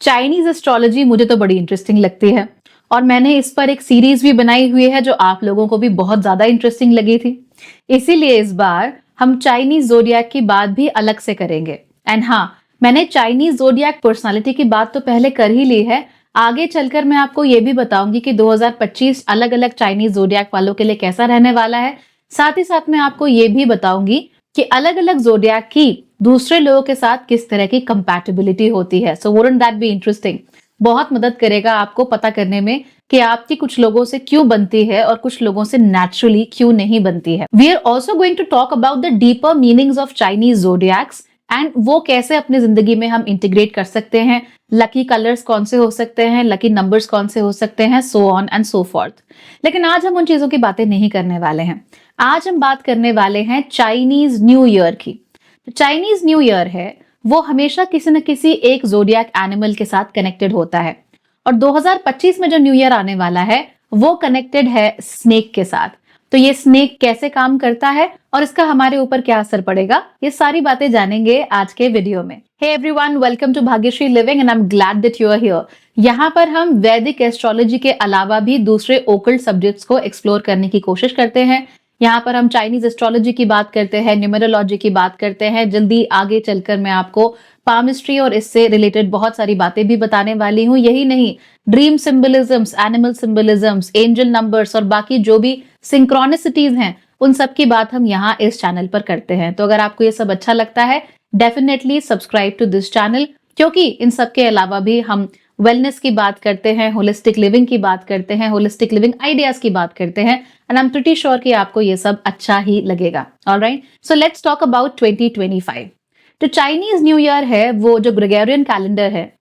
Chinese astrology मुझे तो बड़ी इंटरेस्टिंग लगती है और मैंने इस पर एक सीरीज भी बनाई हुई है जो आप लोगों को भी बहुत ज्यादा इंटरेस्टिंग लगी थी। इसीलिए इस बार हम चाइनीज जोडियाक की बात भी अलग से करेंगे। एंड हाँ, मैंने चाइनीज जोडियाक पर्सनालिटी की बात तो पहले कर ही ली है। आगे चलकर मैं आपको ये भी बताऊंगी कि 2025 अलग अलग चाइनीज जोडियाक वालों के लिए कैसा रहने वाला है। साथ ही साथ मैं आपको ये भी बताऊंगी कि अलग अलग जोडियाक की दूसरे लोगों के साथ किस तरह की कंपैटिबिलिटी होती है। सो वुडंट दैट बी इंटरेस्टिंग? बहुत मदद करेगा आपको पता करने में कि आपकी कुछ लोगों से क्यों बनती है और कुछ लोगों से नेचुरली क्यों नहीं बनती है। We are also going to talk about the deeper meanings of Chinese zodiacs and वो कैसे अपनी जिंदगी में हम इंटीग्रेट कर सकते हैं। लकी कलर्स कौन से हो सकते हैं, लकी नंबर्स कौन से हो सकते हैं, so on and so fourth. लेकिन आज हम उन चीजों की बातें नहीं करने वाले हैं। आज हम बात करने वाले हैं चाइनीज न्यू ईयर की। चाइनीज न्यू ईयर है वो हमेशा किसी न किसी एक जोडियाक एनिमल के साथ कनेक्टेड होता है और 2025 में जो न्यू ईयर आने वाला है वो कनेक्टेड है स्नेक के साथ। तो ये स्नेक कैसे काम करता है और इसका हमारे ऊपर क्या असर पड़ेगा, ये सारी बातें जानेंगे आज के वीडियो में। Hey everyone, welcome to Bhagyashree living and I am glad that you are here. यहाँ पर हम वैदिक एस्ट्रोलॉजी के अलावा भी दूसरे ओकल्ट सब्जेक्ट्स को एक्सप्लोर करने की कोशिश करते हैं। यहाँ पर हम चाइनीज एस्ट्रोलॉजी की बात करते हैं, न्यूमेरोलॉजी की बात करते हैं। जल्दी आगे चलकर मैं आपको पामिस्ट्री और इससे रिलेटेड बहुत सारी बातें भी बताने वाली हूँ। यही नहीं, ड्रीम सिंबलिज्म्स, एनिमल सिंबलिज्म्स, एंजल नंबर्स और बाकी जो भी सिंक्रोनिसिटीज हैं उन सब की बात हम यहाँ इस चैनल पर करते हैं। तो अगर आपको ये सब अच्छा लगता है definitely subscribe to this channel, क्योंकि इन सब के अलावा भी हम वेलनेस की बात करते हैं, होलिस्टिक लिविंग की बात करते हैं, होलिस्टिक लिविंग आइडियाज की बात करते हैं and I am pretty sure कि आपको ये सब अच्छा ही लगेगा। Alright, so let's talk about 2025। जो चाइनीज न्यू ईयर है वो जो ग्रेगोरियन कैलेंडर है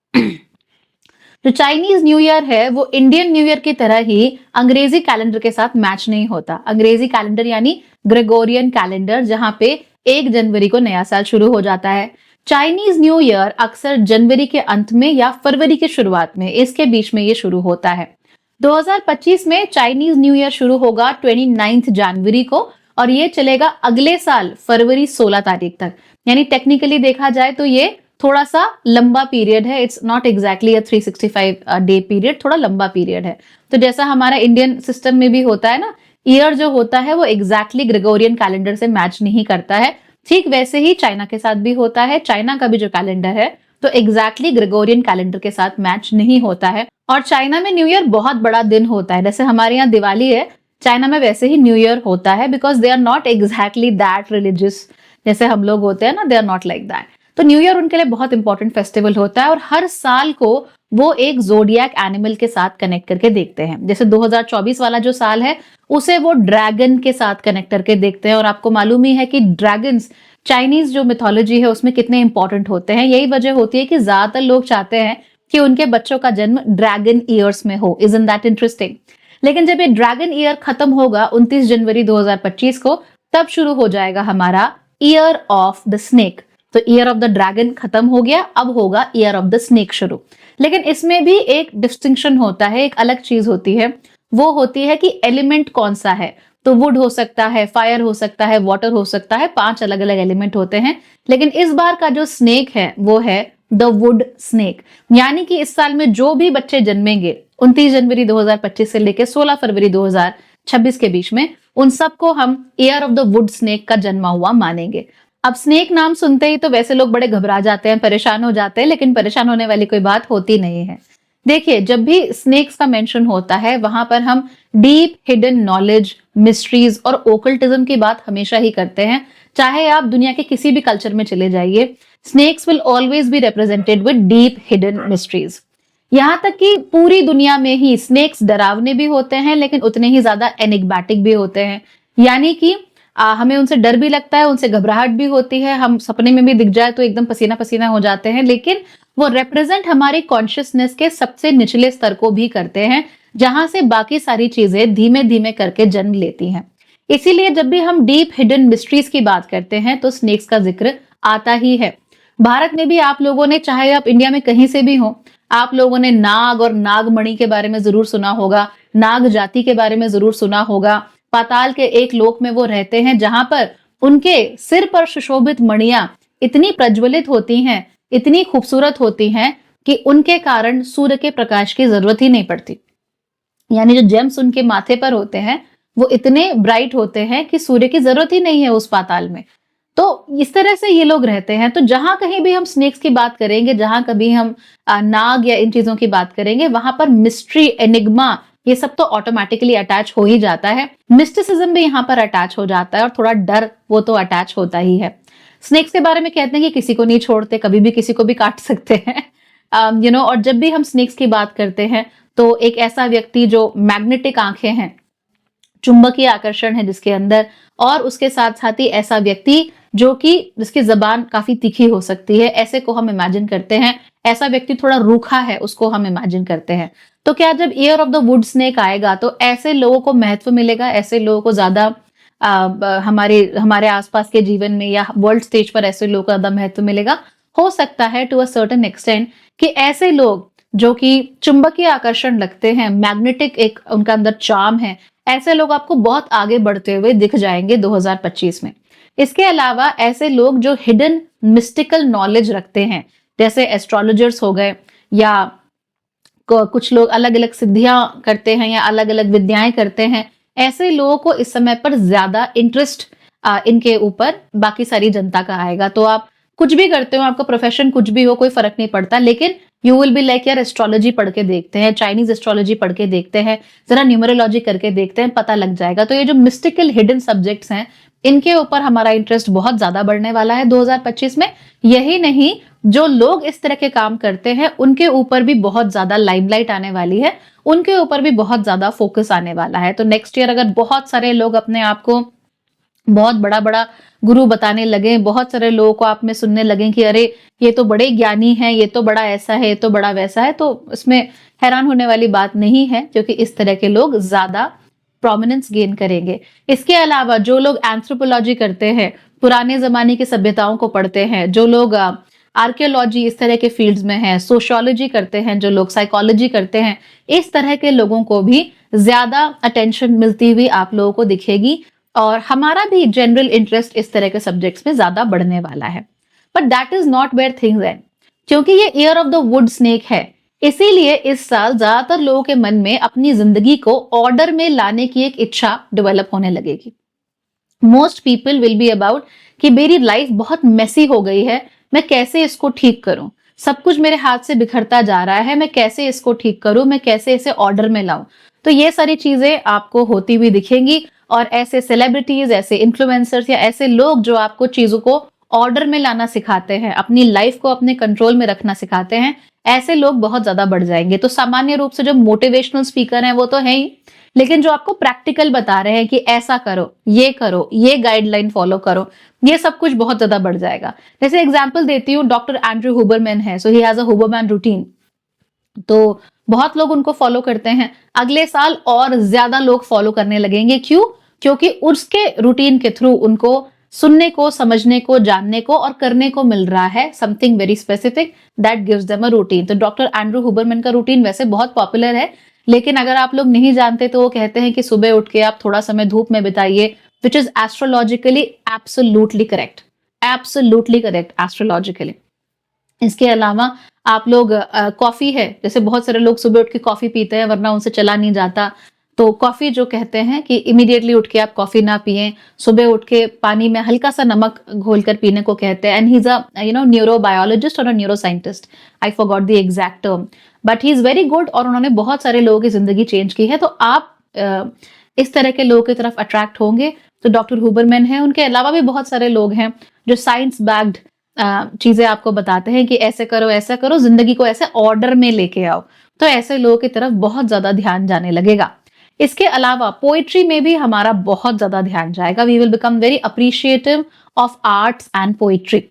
जो चाइनीज न्यू ईयर है वो इंडियन न्यू ईयर की तरह ही अंग्रेजी कैलेंडर के साथ मैच नहीं होता। अंग्रेजी कैलेंडर यानी ग्रेगोरियन कैलेंडर, जहां पे 1 जनवरी को नया साल शुरू हो जाता है। चाइनीज न्यू ईयर अक्सर जनवरी के अंत में या फरवरी के शुरुआत में, इसके बीच में ये शुरू होता है। 2025 में चाइनीज न्यू ईयर शुरू होगा 29 जनवरी को और ये चलेगा अगले साल फरवरी 16 तारीख तक। यानी टेक्निकली देखा जाए तो ये थोड़ा सा लंबा पीरियड है। It's not exactly a 365 day period, थोड़ा लंबा पीरियड है। तो जैसा हमारा इंडियन सिस्टम में भी होता है ना, ईयर जो होता है वो एग्जैक्टली ग्रेगोरियन कैलेंडर से मैच नहीं करता है, ठीक वैसे ही चाइना के साथ भी होता है। चाइना का भी जो कैलेंडर है तो एग्जैक्टली ग्रेगोरियन कैलेंडर के साथ मैच नहीं होता है। और चाइना में न्यू ईयर बहुत बड़ा दिन होता है। जैसे हमारे यहाँ दिवाली है, चाइना में वैसे ही न्यू ईयर होता है, because they are not exactly that religious जैसे हम लोग होते हैं ना, they are not like that. तो न्यू ईयर उनके लिए बहुत इंपॉर्टेंट फेस्टिवल होता है और हर साल को वो एक जोडियाक एनिमल के साथ कनेक्ट करके देखते हैं। जैसे 2024 वाला जो साल है उसे वो ड्रैगन के साथ कनेक्ट करके देखते हैं। और आपको मालूम ही है कि ड्रैगन्स चाइनीज जो मिथोलॉजी है उसमें कितने इंपॉर्टेंट होते हैं। यही वजह होती है कि ज्यादातर लोग चाहते हैं कि उनके बच्चों का जन्म ड्रैगन ईयर्स में हो। Isn't that interesting? लेकिन जब ये ड्रैगन ईयर खत्म होगा 29 जनवरी 2025 को, तब शुरू हो जाएगा हमारा ईयर ऑफ द स्नेक। तो ईयर ऑफ द ड्रैगन खत्म हो गया, अब होगा ईयर ऑफ द स्नेक शुरू। लेकिन इसमें भी एक डिस्टिंक्शन होता है, एक अलग चीज होती है। वो होती है कि एलिमेंट कौन सा है। तो वुड हो सकता है, फायर हो सकता है, वाटर हो सकता है, 5 अलग अलग एलिमेंट होते हैं। लेकिन इस बार का जो स्नेक है वो है द वुड स्नेक। यानी कि इस साल में जो भी बच्चे जन्मेंगे 29 जनवरी 2025 से लेकर 16 फरवरी 2026 के बीच में, उन सबको हम year of the wood snake का जन्मा हुआ मानेंगे। अब स्नेक नाम सुनते ही तो वैसे लोग बड़े घबरा जाते हैं, परेशान हो जाते हैं, लेकिन परेशान होने वाली कोई बात होती नहीं है। देखिए, जब भी स्नेक्स का मेंशन होता है वहां पर हम डीप हिडन नॉलेज, मिस्ट्रीज और ओकल्टिज्म की बात हमेशा ही करते हैं। चाहे आप दुनिया के किसी भी कल्चर में चले जाइए, snakes will always be represented with deep hidden mysteries. यहां तक कि पूरी दुनिया में ही स्नेक्स डरावने भी होते हैं लेकिन उतने ही ज्यादा एनिग्मेटिक भी होते हैं। यानी कि हमें उनसे डर भी लगता है, उनसे घबराहट भी होती है, हम सपने में भी दिख जाए तो एकदम पसीना पसीना हो जाते हैं, लेकिन वो रिप्रेजेंट हमारी कॉन्शियसनेस के सबसे निचले स्तर को भी करते हैं, जहां से बाकी सारी चीजें धीमे धीमे करके जन्म लेती हैं। इसीलिए जब भी हम डीप हिडन मिस्ट्रीज की बात करते हैं तो स्नेक्स का जिक्र आता ही है। भारत में भी आप लोगों ने, चाहे आप इंडिया में कहीं से भी हो, आप लोगों ने नाग और नागमणि के बारे में जरूर सुना होगा, नाग जाति के बारे में जरूर सुना होगा। पाताल के एक लोक में वो रहते हैं जहां पर उनके सिर पर सुशोभित मणियां इतनी प्रज्वलित होती हैं, इतनी खूबसूरत होती हैं कि उनके कारण सूर्य के प्रकाश की जरूरत ही नहीं पड़ती। यानी जो जेम्स उनके माथे पर होते हैं वो इतने ब्राइट होते हैं कि सूर्य की जरूरत ही नहीं है उस पाताल में। तो इस तरह से ये लोग रहते हैं। तो जहां कहीं भी हम स्नेक्स की बात करेंगे, जहां कभी हम नाग या इन चीजों की बात करेंगे, वहां पर मिस्ट्री, एनिग्मा, ये सब तो ऑटोमेटिकली अटैच हो ही जाता है। मिस्टिसिज्म भी यहाँ पर अटैच हो जाता है और थोड़ा डर वो तो अटैच होता ही है। स्नेक्स के बारे में कहते हैं कि किसी को नहीं छोड़ते, कभी भी किसी को भी काट सकते हैं। और जब भी हम स्नेक्स की बात करते हैं तो एक ऐसा व्यक्ति जो मैग्नेटिक आंखें हैं, चुंबकीय आकर्षण है जिसके अंदर, और उसके साथ साथ ही ऐसा व्यक्ति जो कि जिसकी जबान काफी तीखी हो सकती है, ऐसे को हम इमेजिन करते हैं। ऐसा व्यक्ति थोड़ा रूखा है, उसको हम इमेजिन करते हैं। तो क्या जब year of the wood snake आएगा तो ऐसे लोगों को महत्व मिलेगा, ऐसे लोगों को ज्यादा हमारे हमारे आसपास के जीवन में या वर्ल्ड स्टेज पर ऐसे लोगों को ज्यादा महत्व मिलेगा? हो सकता है टू अ सर्टेन एक्सटेंट कि ऐसे लोग जो कि चुंबकीय आकर्षण लगते हैं, मैग्नेटिक एक उनका अंदर चार्म है, ऐसे लोग आपको बहुत आगे बढ़ते हुए दिख जाएंगे 2025 में। इसके अलावा ऐसे लोग जो हिडन मिस्टिकल नॉलेज रखते हैं, जैसे एस्ट्रोलॉजर्स हो गए, या कुछ लोग अलग अलग सिद्धियां करते हैं या अलग अलग विद्याएं करते हैं, ऐसे लोगों को इस समय पर ज्यादा इंटरेस्ट इनके ऊपर बाकी सारी जनता का आएगा। तो आप कुछ भी करते हो, आपका प्रोफेशन कुछ भी हो, कोई फर्क नहीं पड़ता, लेकिन यू विल बी लाइक यार एस्ट्रोलॉजी पढ़ के देखते हैं, चाइनीज एस्ट्रोलॉजी पढ़ के देखते हैं, जरा न्यूमरोलॉजी करके देखते हैं, पता लग जाएगा। तो ये जो मिस्टिकल हिडन सब्जेक्ट्स हैं, इनके ऊपर हमारा इंटरेस्ट बहुत ज्यादा बढ़ने वाला है 2025 में। यही नहीं, जो लोग इस तरह के काम करते हैं उनके ऊपर भी बहुत ज्यादा लाइमलाइट आने वाली है, उनके ऊपर भी बहुत ज्यादा फोकस आने वाला है। तो नेक्स्ट ईयर अगर बहुत सारे लोग अपने आप को बहुत बड़ा बड़ा गुरु बताने लगे, बहुत सारे लोगों को आप में सुनने लगे कि अरे ये तो बड़े ज्ञानी हैं, ये तो बड़ा ऐसा है, ये तो बड़ा वैसा है, तो इसमें हैरान होने वाली बात नहीं है, क्योंकि इस तरह के लोग ज्यादा प्रोमिनेंस गेन करेंगे। इसके अलावा जो लोग एंथ्रोपोलॉजी करते हैं, पुराने जमाने की सभ्यताओं को पढ़ते हैं, जो लोग आर्कियोलॉजी इस तरह के फील्ड्स में हैं, सोशियोलॉजी करते हैं, जो लोग साइकोलॉजी करते हैं, इस तरह के लोगों को भी ज्यादा अटेंशन मिलती हुई आप लोगों को दिखेगी, और हमारा भी जनरल इंटरेस्ट इस तरह के सब्जेक्ट्स में ज्यादा बढ़ने वाला है। But that is not where things end, क्योंकि ये year of the wood snake है, इसीलिए इस साल ज्यादातर लोगों के मन में अपनी जिंदगी को ऑर्डर में लाने की एक इच्छा डेवलप होने लगेगी। Most people will be about कि मेरी लाइफ बहुत मेसी हो गई है, मैं कैसे इसको ठीक करूं, सब कुछ मेरे हाथ से बिखरता जा रहा है, मैं कैसे इसको ठीक करूं, मैं कैसे इसे ऑर्डर में लाऊं। तो ये सारी चीजें आपको होती हुई दिखेंगी, और ऐसे सेलिब्रिटीज, ऐसे इन्फ्लुएंसर्स या ऐसे लोग जो आपको चीजों को ऑर्डर में लाना सिखाते हैं, अपनी लाइफ को अपने कंट्रोल में रखना सिखाते हैं, ऐसे लोग बहुत ज्यादा बढ़ जाएंगे। तो सामान्य रूप से जो मोटिवेशनल स्पीकर हैं वो तो है ही, लेकिन जो आपको प्रैक्टिकल बता रहे हैं कि ऐसा करो, ये गाइडलाइन फॉलो करो, ये सब कुछ बहुत ज्यादा बढ़ जाएगा। जैसे एग्जांपल देती हूँ, डॉक्टर एंड्रयू हुबरमैन है, so he has a Huberman routine, तो बहुत लोग उनको फॉलो करते हैं। अगले साल और ज्यादा लोग फॉलो करने लगेंगे, क्यों? क्योंकि उसके रूटीन के थ्रू उनको सुनने को, समझने को, जानने को और करने को मिल रहा है something very specific that gives them a routine. तो डॉक्टर एंड्रयू हुबरमैन का रूटीन वैसे बहुत पॉपुलर है, लेकिन अगर आप लोग नहीं जानते तो वो कहते हैं कि सुबह उठ के आप थोड़ा समय धूप में बिताइए, which is astrologically absolutely correct, absolutely correct astrologically. इसके अलावा आप लोग कॉफी है, जैसे बहुत सारे लोग सुबह उठ के कॉफी पीते हैं वरना उनसे चला नहीं जाता, तो कॉफी जो कहते हैं कि इमीडिएटली उठ के आप कॉफी ना पिएं, सुबह उठ के पानी में हल्का सा नमक घोलकर पीने को कहते हैं। And he is a neurobiologist और a neuro scientist, I forgot the exact term, but he is very good, और उन्होंने बहुत सारे लोगों की जिंदगी चेंज की है। तो आप इस तरह के लोगों की तरफ अट्रैक्ट होंगे। तो डॉक्टर हुबरमैन है, उनके अलावा भी बहुत सारे लोग हैं जो साइंस बैक्ड चीजें आपको बताते हैं कि ऐसे करो, ऐसा करो, जिंदगी को ऐसे ऑर्डर में लेके आओ। तो ऐसे लोगों की तरफ बहुत ज्यादा ध्यान जाने लगेगा। इसके अलावा पोइट्री में भी हमारा बहुत ज्यादा ध्यान जाएगा। We will become very appreciative of arts and poetry.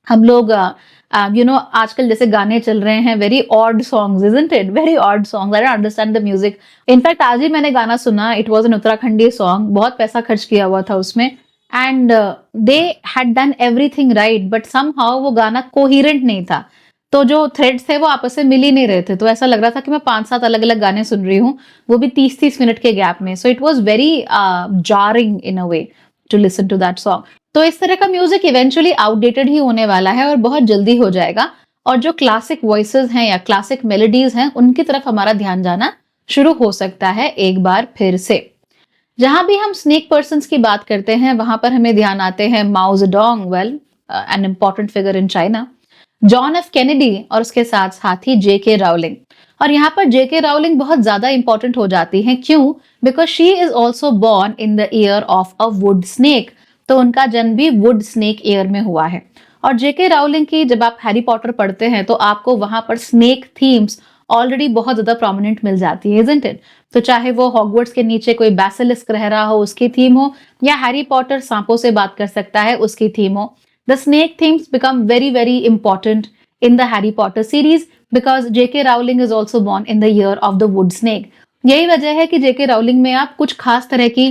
हम लोग आजकल जैसे गाने चल रहे हैं, very odd songs, isn't it, very odd songs, I don't understand the music. In fact आज ही मैंने गाना सुना, it was an Uttarakhandi song, बहुत पैसा खर्च किया हुआ था उसमें, and they had done everything right, but somehow वो गाना कोहिरेंट नहीं था। तो जो थ्रेड्स थे वो आपस में मिल ही नहीं रहे थे, तो ऐसा लग रहा था कि मैं 5-7 अलग अलग गाने सुन रही हूँ, वो भी 30-30 मिनट के गैप में। So it was very jarring in a way to listen to that song. तो इस तरह का म्यूजिक इवेंचुअली आउटडेटेड ही होने वाला है और बहुत जल्दी हो जाएगा। और जो क्लासिक वॉइसेस हैं या क्लासिक मेलोडीज हैं उनकी तरफ हमारा ध्यान जाना शुरू हो सकता है एक बार फिर से। जहां भी हम स्नेक पर्सन्स की बात करते हैं वहां पर हमें ध्यान आते हैं माओ Zedong, well an important figure in China, John F Kennedy और उसके साथ साथ ही जेके राउलिंग। और यहाँ पर जेके राउलिंग बहुत ज्यादा इंपॉर्टेंट हो जाती हैं, क्यों? Because she is also born in the year of a would snake, तो उनका जन्म भी वुड स्नेक ईयर में हुआ है। और जेके राउलिंग की जब आप हैरी पॉटर पढ़ते हैं तो आपको वहां पर स्नेक थीम्स ऑलरेडी बहुत ज्यादा प्रोमिनेंट मिल जाती है, इजंट इट? तो चाहे वो हॉगवर्ट्स के नीचे कोई बैसिलिस्क रह रहा हो उसकी थीम हो, या हैरी पॉटर सांपों से बात कर सकता है उसकी थीम हो, the snake themes become very very important in the Harry Potter series because J.K. Rowling is also born in the year of the wood snake. यही वजह है कि J.K. Rowling में आप कुछ खास तरह की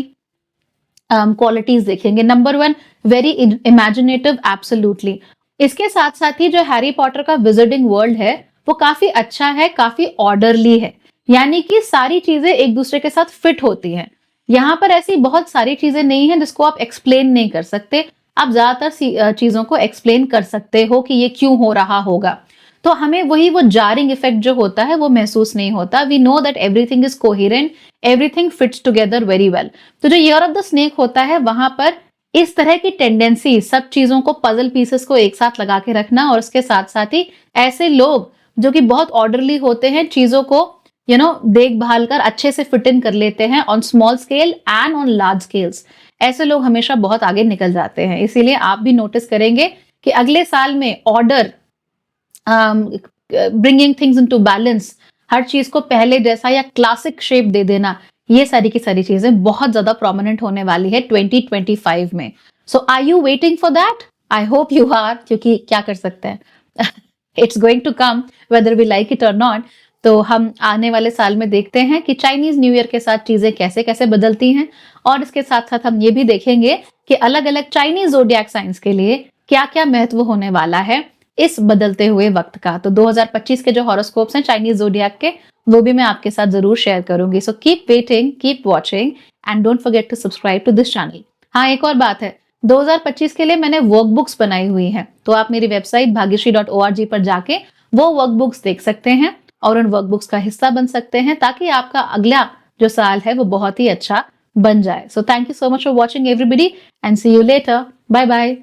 क्वालिटीज देखेंगे। Number 1, very imaginative, absolutely. इसके साथ साथ ही जो हैरी पॉटर का विजिटिंग वर्ल्ड है वो काफी अच्छा है, काफी ऑर्डरली है, यानी कि सारी चीजें एक दूसरे के साथ फिट होती हैं। यहाँ पर ऐसी बहुत सारी चीजें नहीं है जिसको आप एक्सप्लेन नहीं कर सकते, आप ज्यादातर चीजों को एक्सप्लेन कर सकते हो कि ये क्यों हो रहा होगा, तो हमें वही वो जारिंग इफेक्ट जो होता है वो महसूस नहीं होता। We know that everything is coherent, everything fits together very well. तो जो ईयर ऑफ द स्नेक होता है वहां पर इस तरह की टेंडेंसी, सब चीजों को, पजल पीसेस को एक साथ लगा के रखना, और उसके साथ साथ ही ऐसे लोग जो कि बहुत ऑर्डरली होते हैं, चीजों को देखभाल कर अच्छे से फिट इन कर लेते हैं on small scale and on large scales, ऐसे लोग हमेशा बहुत आगे निकल जाते हैं। इसीलिए आप भी नोटिस करेंगे कि अगले साल में order, bringing things into balance, हर चीज को पहले जैसा या क्लासिक शेप दे देना, ये सारी की सारी चीजें बहुत ज्यादा प्रोमिनेंट होने वाली है 2025 में। So are you waiting for that? I hope you are, क्योंकि क्या कर सकते हैं, it's going to come whether we like it और नॉट। तो हम आने वाले साल में देखते हैं कि चाइनीज न्यू ईयर के साथ चीजें कैसे कैसे बदलती हैं, और इसके साथ साथ हम ये भी देखेंगे कि अलग अलग चाइनीज ज़ोडिएक साइंस के लिए क्या क्या महत्व होने वाला है इस बदलते हुए वक्त का। तो 2025 के जो हॉरोस्कोप्स हैं चाइनीज ज़ोडिएक के, वो भी मैं आपके साथ जरूर शेयर करूंगी। So keep waiting, keep watching and don't forget to subscribe to this channel. हाँ, एक और बात है, 2025 के लिए मैंने वर्कबुक्स बनाई हुई हैं, तो आप मेरी वेबसाइट bhagyashree.org पर जाके वो वर्कबुक्स देख सकते हैं और उन वर्कबुक्स का हिस्सा बन सकते हैं, ताकि आपका अगला जो साल है वो बहुत ही अच्छा बन जाए। So thank you so much for watching everybody and see you later. Bye bye.